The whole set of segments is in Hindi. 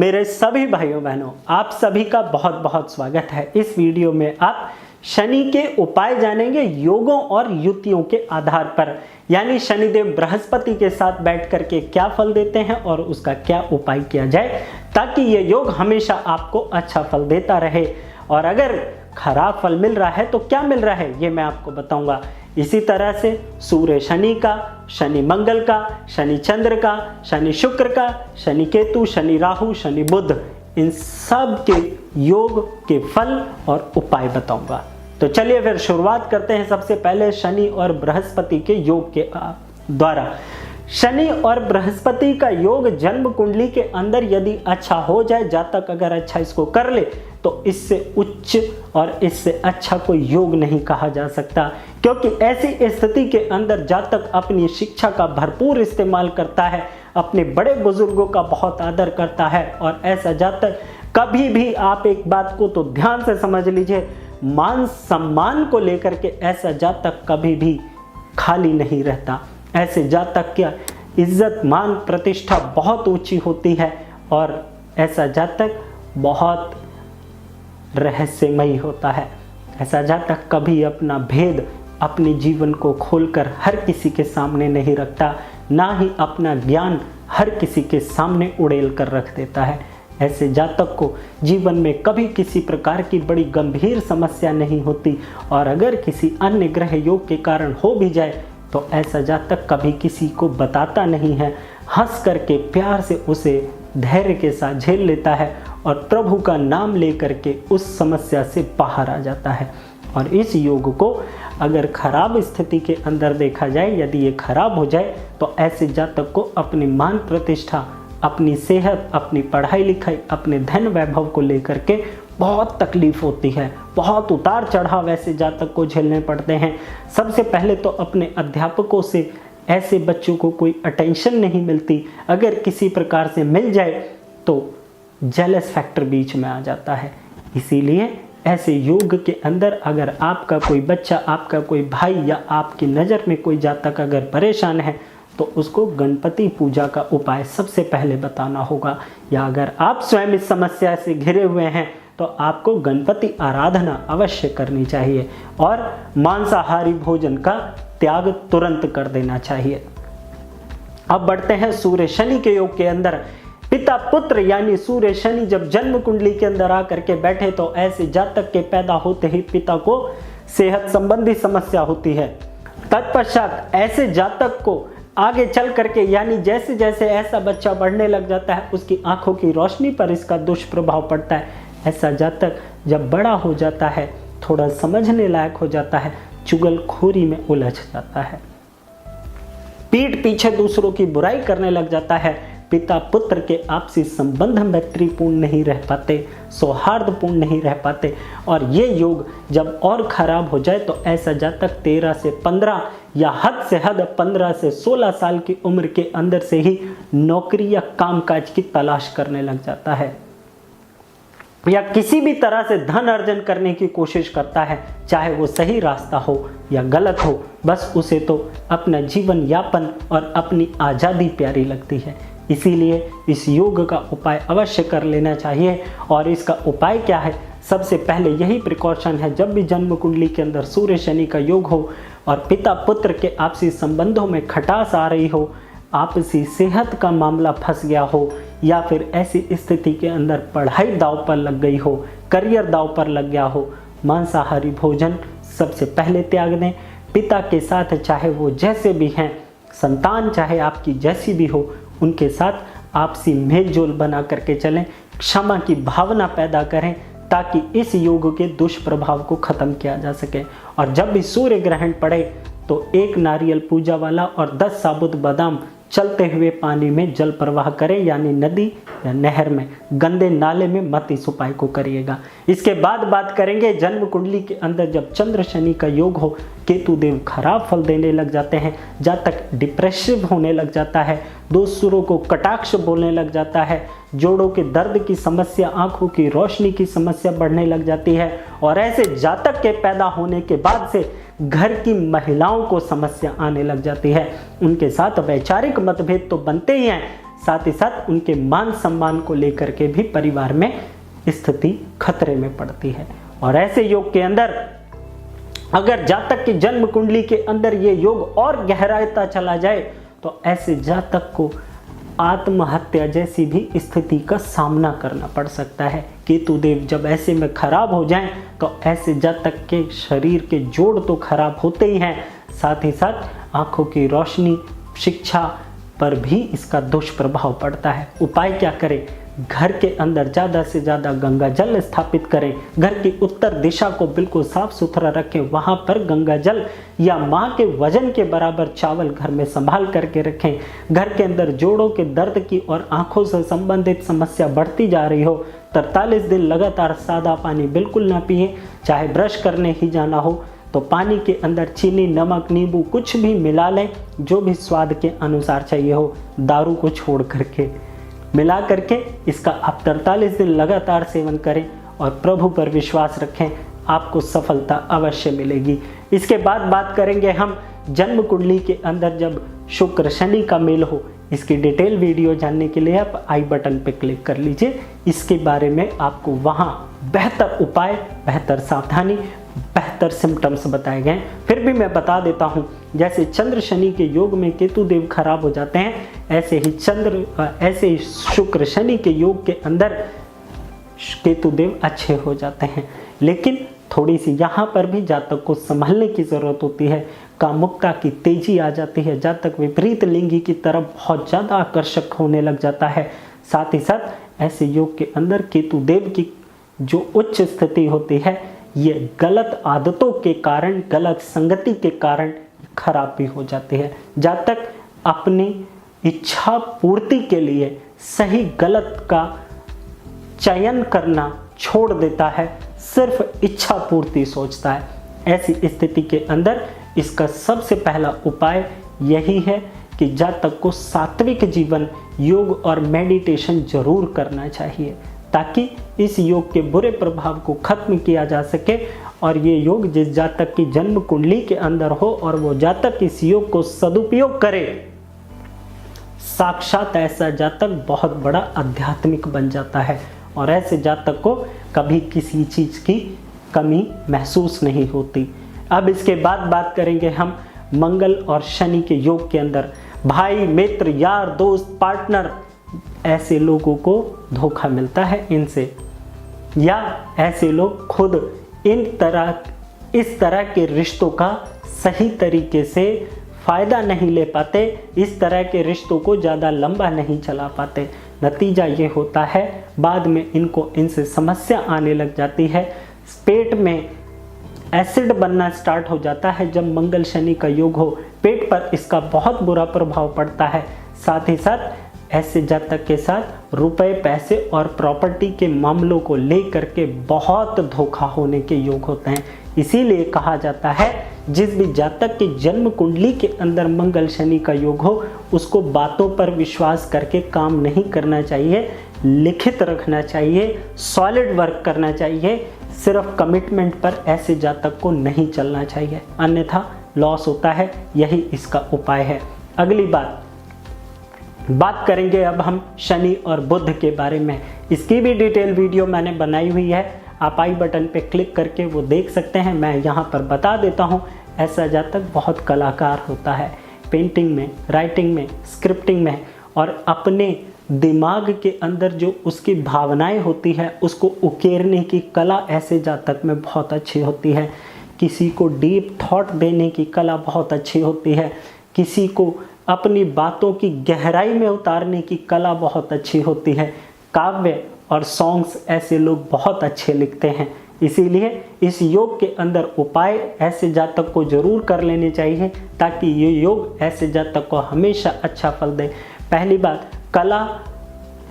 मेरे सभी भाइयों बहनों, आप सभी का बहुत बहुत स्वागत है। इस वीडियो में आप शनि के उपाय जानेंगे योगों और युतियों के आधार पर, यानी शनिदेव बृहस्पति के साथ बैठ करके क्या फल देते हैं और उसका क्या उपाय किया जाए ताकि ये योग हमेशा आपको अच्छा फल देता रहे। और अगर खराब फल मिल रहा है तो क्या मिल रहा है ये मैं आपको बताऊंगा। इसी तरह से सूर्य शनि का, शनि मंगल का, शनि चंद्र का, शनि शुक्र का, शनि केतु, शनि राहु, शनि बुध, इन सब के योग के फल और उपाय बताऊंगा। तो चलिए फिर शुरुआत करते हैं। सबसे पहले शनि और बृहस्पति के योग के द्वारा। शनि और बृहस्पति का योग जन्म कुंडली के अंदर यदि अच्छा हो जाए, जातक अगर अच्छा इसको कर ले, तो इससे उच्च और इससे अच्छा कोई योग नहीं कहा जा सकता। क्योंकि ऐसी स्थिति के अंदर जातक अपनी शिक्षा का भरपूर इस्तेमाल करता है, अपने बड़े बुजुर्गों का बहुत आदर करता है, और ऐसा जातक कभी भी, आप एक बात को तो ध्यान से समझ लीजिए, मान सम्मान को लेकर के ऐसा जातक कभी भी खाली नहीं रहता। ऐसे जातक की इज्जत, मान, प्रतिष्ठा बहुत ऊंची होती है और ऐसा जातक बहुत रहस्यमयी होता है। ऐसा जातक कभी अपना भेद, अपने जीवन को खोलकर हर किसी के सामने नहीं रखता, ना ही अपना ज्ञान हर किसी के सामने उड़ेल कर रख देता है। ऐसे जातक को जीवन में कभी किसी प्रकार की बड़ी गंभीर समस्या नहीं होती, और अगर किसी अन्य ग्रह योग के कारण हो भी जाए तो ऐसा जातक कभी किसी को बताता नहीं है, हंस करके प्यार से उसे धैर्य के साथ झेल लेता है और प्रभु का नाम लेकर के उस समस्या से बाहर आ जाता है। और इस योग को अगर खराब स्थिति के अंदर देखा जाए, यदि ये खराब हो जाए तो ऐसे जातक को अपनी मान प्रतिष्ठा, अपनी सेहत, अपनी पढ़ाई लिखाई, अपने धन वैभव को लेकर के बहुत तकलीफ होती है। बहुत उतार चढ़ाव ऐसे जातक को झेलने पड़ते हैं। सबसे पहले तो अपने अध्यापकों से ऐसे बच्चों को कोई अटेंशन नहीं मिलती, अगर किसी प्रकार से मिल जाए तो जेलस फैक्टर बीच में आ जाता है। इसीलिए ऐसे योग के अंदर अगर आपका कोई बच्चा, आपका कोई भाई या आपकी नज़र में कोई जातक अगर परेशान है तो उसको गणपति पूजा का उपाय सबसे पहले बताना होगा। या अगर आप स्वयं इस समस्या से घिरे हुए हैं तो आपको गणपति आराधना अवश्य करनी चाहिए और मांसाहारी भोजन का त्याग तुरंत कर देना चाहिए। अब बढ़ते हैं सूर्य शनि के योग के अंदर। पिता पुत्र यानी सूर्य शनि जब जन्म कुंडली के अंदर आकर के बैठे तो ऐसे जातक के पैदा होते ही पिता को सेहत संबंधी समस्या होती है। तत्पश्चात ऐसे जातक को आगे चल करके, यानी जैसे जैसे ऐसा बच्चा बढ़ने लग जाता है, उसकी आंखों की रोशनी पर इसका दुष्प्रभाव पड़ता है। ऐसा जातक जब बड़ा हो जाता है, थोड़ा समझने लायक हो जाता है, चुगलखोरी में उलझ जाता है, पीठ पीछे दूसरों की बुराई करने लग जाता है। पिता पुत्र के आपसी संबंध मैत्रीपूर्ण नहीं रह पाते, सौहार्दपूर्ण नहीं रह पाते। और ये योग जब और खराब हो जाए तो ऐसा जातक 13 से 15 या हद से हद 15 से 16 साल की उम्र के अंदर से ही नौकरी या कामकाज की तलाश करने लग जाता है, या किसी भी तरह से धन अर्जन करने की कोशिश करता है, चाहे वो सही रास्ता हो या गलत हो। बस उसे तो अपना जीवन यापन और अपनी आज़ादी प्यारी लगती है। इसीलिए इस योग का उपाय अवश्य कर लेना चाहिए। और इसका उपाय क्या है? सबसे पहले यही प्रिकॉशन है, जब भी जन्म कुंडली के अंदर सूर्य शनि का योग हो और पिता पुत्र के आपसी संबंधों में खटास आ रही हो, आपसी सेहत का मामला फंस गया हो, या फिर ऐसी स्थिति के अंदर पढ़ाई दांव पर लग गई हो, करियर दांव पर लग गया हो, मांसाहारी भोजन सबसे पहले त्याग दें। पिता के साथ चाहे वो जैसे भी हैं, संतान चाहे आपकी जैसी भी हो, उनके साथ आपसी मेल जोल बना करके चलें, क्षमा की भावना पैदा करें ताकि इस योग के दुष्प्रभाव को खत्म किया जा सके। और जब भी सूर्य ग्रहण पड़े तो 1 नारियल पूजा वाला और 10 साबुत बादाम चलते हुए पानी में जल प्रवाह करें, यानी नदी या नहर में, गंदे नाले में मत इस उपाय को करिएगा। इसके बाद बात करेंगे जन्म कुंडली के अंदर जब चंद्र शनि का योग हो, केतु देव खराब फल देने लग जाते हैं, जातक डिप्रेसिव होने लग जाता है, दोस्तों को कटाक्ष बोलने लग जाता है, जोड़ों के दर्द की समस्या, आंखों की रोशनी की समस्या बढ़ने लग जाती है। और ऐसे जातक के पैदा होने के बाद से घर की महिलाओं को समस्या आने लग जाती है। उनके साथ वैचारिक मतभेद तो बनते ही हैं, साथ ही साथ उनके मान सम्मान को लेकर के भी परिवार में स्थिति खतरे में पड़ती है। और ऐसे योग के अंदर अगर जातक की जन्म कुंडली के अंदर ये योग और गहराता चला जाए तो ऐसे जातक को आत्महत्या जैसी भी स्थिति का सामना करना पड़ सकता है। केतु देव जब ऐसे में खराब हो जाएं तो ऐसे जातक के शरीर के जोड़ तो खराब होते ही हैं, साथ ही साथ आंखों की रोशनी, शिक्षा पर भी इसका दुष्प्रभाव पड़ता है। उपाय क्या करें? घर के अंदर ज़्यादा से ज़्यादा गंगा जल स्थापित करें। घर की उत्तर दिशा को बिल्कुल साफ सुथरा रखें, वहाँ पर गंगा जल या माँ के वजन के बराबर चावल घर में संभाल करके रखें। घर के अंदर जोड़ों के दर्द की और आंखों से संबंधित समस्या बढ़ती जा रही हो, 43 दिन लगातार सादा पानी बिल्कुल ना पिए। चाहे ब्रश करने ही जाना हो तो पानी के अंदर चीनी, नमक, नींबू कुछ भी मिला लें, जो भी स्वाद के अनुसार चाहिए हो, दारू को छोड़ करके मिला करके इसका आप 43 दिन लगातार सेवन करें और प्रभु पर विश्वास रखें, आपको सफलता अवश्य मिलेगी। इसके बाद बात करेंगे हम जन्म कुंडली के अंदर जब शुक्र शनि का मेल हो। इसकी डिटेल वीडियो जानने के लिए आप आई बटन पर क्लिक कर लीजिए। इसके बारे में आपको वहाँ बेहतर उपाय, बेहतर सावधानी, बेहतर सिम्टम्स बताए गए। फिर भी मैं बता देता हूँ, जैसे चंद्र शनि के योग में केतु देव खराब हो जाते हैं, ऐसे ही शुक्र शनि के योग के अंदर केतु देव अच्छे हो जाते हैं। लेकिन थोड़ी सी यहाँ पर भी जातक को संभलने की ज़रूरत होती है। कामुकता की तेजी आ जाती है, जातक विपरीत लिंगी की तरफ बहुत ज़्यादा आकर्षक होने लग जाता है। साथ ही साथ ऐसे योग के अंदर केतु देव की जो उच्च स्थिति होती है, ये गलत आदतों के कारण, गलत संगति के कारण खराब भी हो जाती है। जातक अपनी इच्छा पूर्ति के लिए सही गलत का चयन करना छोड़ देता है, सिर्फ इच्छा पूर्ति सोचता है। ऐसी स्थिति के अंदर इसका सबसे पहला उपाय यही है कि जातक को सात्विक जीवन, योग और मेडिटेशन जरूर करना चाहिए, ताकि इस योग के बुरे प्रभाव को खत्म किया जा सके और ये योग जिस जातक की जन्म कुंडली के अंदर हो और वो जातक इस योग को सदुपयोग करे, साक्षात ऐसा जातक बहुत बड़ा आध्यात्मिक बन जाता है और ऐसे जातक को कभी किसी चीज की कमी महसूस नहीं होती। अब इसके बाद बात करेंगे हम मंगल और शनि के योग के अंदर। भाई, मित्र, यार, दोस्त, पार्टनर, ऐसे लोगों को धोखा मिलता है इनसे, या ऐसे लोग खुद इस तरह के रिश्तों का सही तरीके से फायदा नहीं ले पाते, इस तरह के रिश्तों को ज़्यादा लंबा नहीं चला पाते। नतीजा ये होता है बाद में इनसे समस्या आने लग जाती है। पेट में एसिड बनना स्टार्ट हो जाता है जब मंगल शनि का योग हो, पेट पर इसका बहुत बुरा प्रभाव पड़ता है। साथ ही साथ ऐसे जातक के साथ रुपए, पैसे और प्रॉपर्टी के मामलों को लेकर के बहुत धोखा होने के योग होते हैं। इसीलिए कहा जाता है जिस भी जातक की जन्म कुंडली के अंदर मंगल शनि का योग हो, उसको बातों पर विश्वास करके काम नहीं करना चाहिए, लिखित रखना चाहिए, सॉलिड वर्क करना चाहिए। सिर्फ कमिटमेंट पर ऐसे जातक को नहीं चलना चाहिए, अन्यथा लॉस होता है। यही इसका उपाय है। अगली बात करेंगे अब हम शनि और बुध के बारे में। इसकी भी डिटेल वीडियो मैंने बनाई हुई है, आप आई बटन पे क्लिक करके वो देख सकते हैं। मैं यहाँ पर बता देता हूँ, ऐसा जातक बहुत कलाकार होता है, पेंटिंग में, राइटिंग में, स्क्रिप्टिंग में, और अपने दिमाग के अंदर जो उसकी भावनाएं होती है उसको उकेरने की कला ऐसे जातक में बहुत अच्छी होती है। किसी को डीप थॉट देने की कला बहुत अच्छी होती है, किसी को अपनी बातों की गहराई में उतारने की कला बहुत अच्छी होती है। काव्य और सॉन्ग्स ऐसे लोग बहुत अच्छे लिखते हैं। इसीलिए इस योग के अंदर उपाय ऐसे जातक को जरूर कर लेने चाहिए, ताकि ये योग ऐसे जातक को हमेशा अच्छा फल दे। पहली बात, कला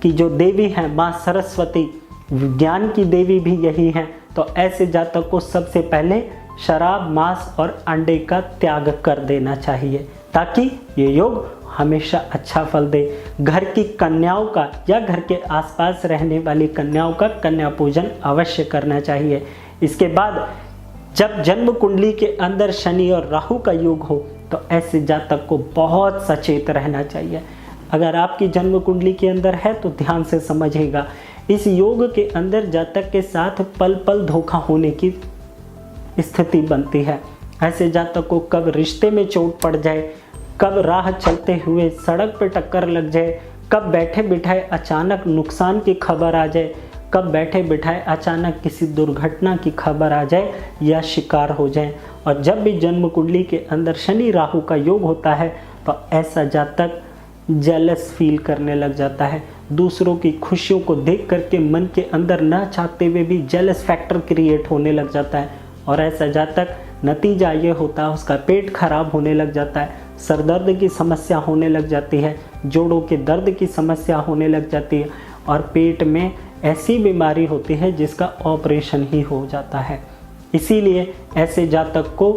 की जो देवी है माँ सरस्वती, ज्ञान की देवी भी यही है, तो ऐसे जातक को सबसे पहले शराब, मांस और अंडे का त्याग कर देना चाहिए, ताकि ये योग हमेशा अच्छा फल दे। घर की कन्याओं का या घर के आसपास रहने वाली कन्याओं का कन्या पूजन अवश्य करना चाहिए। इसके बाद जब जन्म कुंडली के अंदर शनि और राहु का योग हो, तो ऐसे जातक को बहुत सचेत रहना चाहिए। अगर आपकी जन्म कुंडली के अंदर है तो ध्यान से समझिएगा। इस योग के अंदर जातक के साथ पल पल धोखा होने की स्थिति बनती है। ऐसे जातक को कब रिश्ते में चोट पड़ जाए, कब राह चलते हुए सड़क पर टक्कर लग जाए, कब बैठे बिठाए अचानक नुकसान की खबर आ जाए, कब बैठे बिठाए अचानक किसी दुर्घटना की खबर आ जाए या शिकार हो जाए। और जब भी जन्म कुंडली के अंदर शनि राहु का योग होता है तो ऐसा जातक जेलस फील करने लग जाता है। दूसरों की खुशियों को देख करके मन के अंदर न चाहते हुए भी जेलस फैक्टर क्रिएट होने लग जाता है। और ऐसा जातक नतीजा ये होता है उसका पेट खराब होने लग जाता है, सरदर्द की समस्या होने लग जाती है, जोड़ों के दर्द की समस्या होने लग जाती है और पेट में ऐसी बीमारी होती है जिसका ऑपरेशन ही हो जाता है। इसीलिए ऐसे जातक को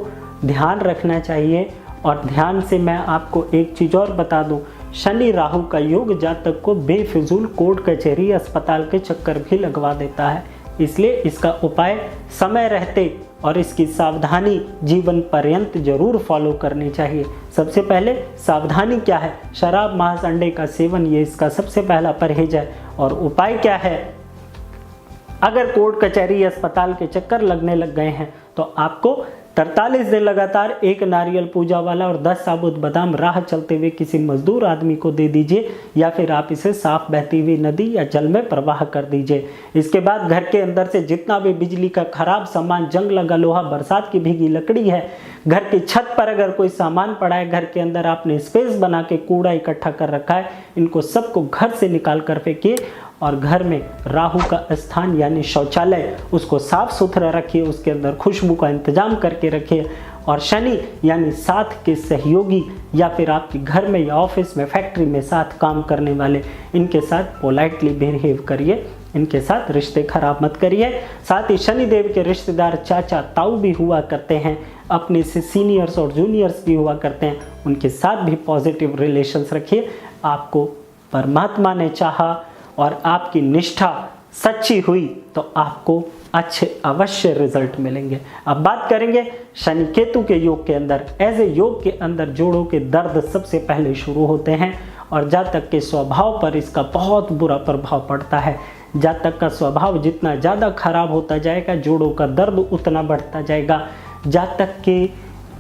ध्यान रखना चाहिए। और ध्यान से मैं आपको एक चीज़ और बता दूं, शनि राहु का योग जातक को बेफिजूल कोर्ट कचहरी अस्पताल के चक्कर भी लगवा देता है। इसलिए इसका उपाय समय रहते और इसकी सावधानी जीवन पर्यंत जरूर फॉलो करनी चाहिए। सबसे पहले सावधानी क्या है? शराब मांस अंडे का सेवन, ये इसका सबसे पहला परहेज है। और उपाय क्या है? अगर कोर्ट कचहरी अस्पताल के चक्कर लगने लग गए हैं तो आपको 43 दिन लगातार एक नारियल पूजा वाला और 10 साबुत बादाम राह चलते हुए किसी मजदूर आदमी को दे दीजिए या फिर आप इसे साफ बहती हुई नदी या जल में प्रवाह कर दीजिए। इसके बाद घर के अंदर से जितना भी बिजली का खराब सामान, जंग लगा लोहा, बरसात की भीगी लकड़ी है, घर की छत पर अगर कोई सामान पड़ा है, घर के अंदर आपने स्पेस बना के कूड़ा इकट्ठा कर रखा है, इनको सबको घर से निकाल कर फेंकिए और घर में राहु का स्थान यानी शौचालय उसको साफ सुथरा रखिए, उसके अंदर खुशबू का इंतजाम करके रखिए। और शनि यानी साथ के सहयोगी या फिर आपके घर में या ऑफिस में, फैक्ट्री में साथ काम करने वाले, इनके साथ पोलाइटली बिहेव करिए, इनके साथ रिश्ते खराब मत करिए। साथ ही शनिदेव के रिश्तेदार चाचा ताऊ भी हुआ करते हैं, अपने से सीनियर्स और जूनियर्स भी हुआ करते हैं, उनके साथ भी पॉजिटिव रिलेशंस रखिए। आपको परमात्मा ने चाहा और आपकी निष्ठा सच्ची हुई तो आपको अच्छे अवश्य रिजल्ट मिलेंगे। अब बात करेंगे शनि केतु के योग के अंदर। ऐसे योग के अंदर जोड़ों के दर्द सबसे पहले शुरू होते हैं और जातक के स्वभाव पर इसका बहुत बुरा प्रभाव पड़ता है। जातक का स्वभाव जितना ज़्यादा खराब होता जाएगा, जोड़ों का दर्द उतना बढ़ता जाएगा। जातक के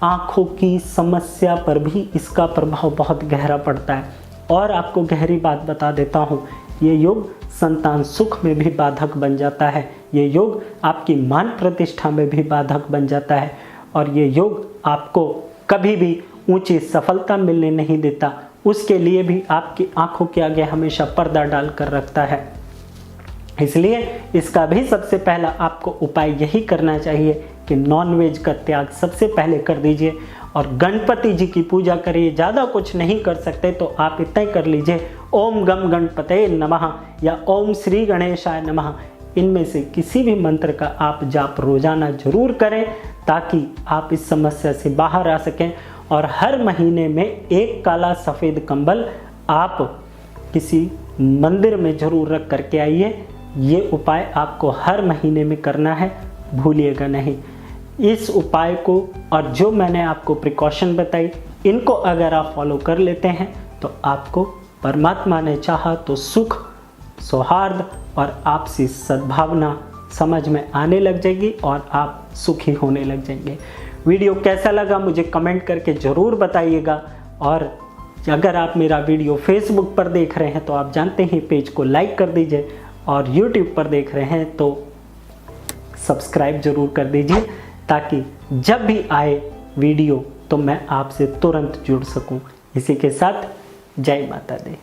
आँखों की समस्या पर भी इसका प्रभाव बहुत गहरा पड़ता है। और आपको गहरी बात बता देता हूँ, ये योग संतान सुख में भी बाधक बन जाता है, ये योग आपकी मान प्रतिष्ठा में भी बाधक बन जाता है और ये योग आपको कभी भी ऊंची सफलता मिलने नहीं देता, उसके लिए भी आपकी आंखों के आगे हमेशा पर्दा डाल कर रखता है। इसलिए इसका भी सबसे पहला आपको उपाय यही करना चाहिए कि नॉनवेज का त्याग सबसे पहले कर दीजिए और गणपति जी की पूजा करिए। ज़्यादा कुछ नहीं कर सकते तो आप इतना ही कर लीजिए, ओम गम गणपते नमः या ओम श्री गणेशाय नमः। इनमें से किसी भी मंत्र का आप जाप रोजाना जरूर करें ताकि आप इस समस्या से बाहर आ सकें। और हर महीने में एक काला सफ़ेद कंबल आप किसी मंदिर में जरूर रख करके आइए। ये उपाय आपको हर महीने में करना है, भूलिएगा नहीं। इस उपाय को और जो मैंने आपको प्रिकॉशन बताई, इनको अगर आप फॉलो कर लेते हैं तो आपको परमात्मा ने चाहा तो सुख, सौहार्द और आपसी सद्भावना समझ में आने लग जाएगी और आप सुखी होने लग जाएंगे। वीडियो कैसा लगा मुझे कमेंट करके ज़रूर बताइएगा। और अगर आप मेरा वीडियो फेसबुक पर देख रहे हैं तो आप जानते हैं पेज को लाइक कर दीजिए और यूट्यूब पर देख रहे हैं तो सब्सक्राइब जरूर कर दीजिए ताकि जब भी आए वीडियो तो मैं आपसे तुरंत जुड़ सकूं। इसी के साथ जय माता दी।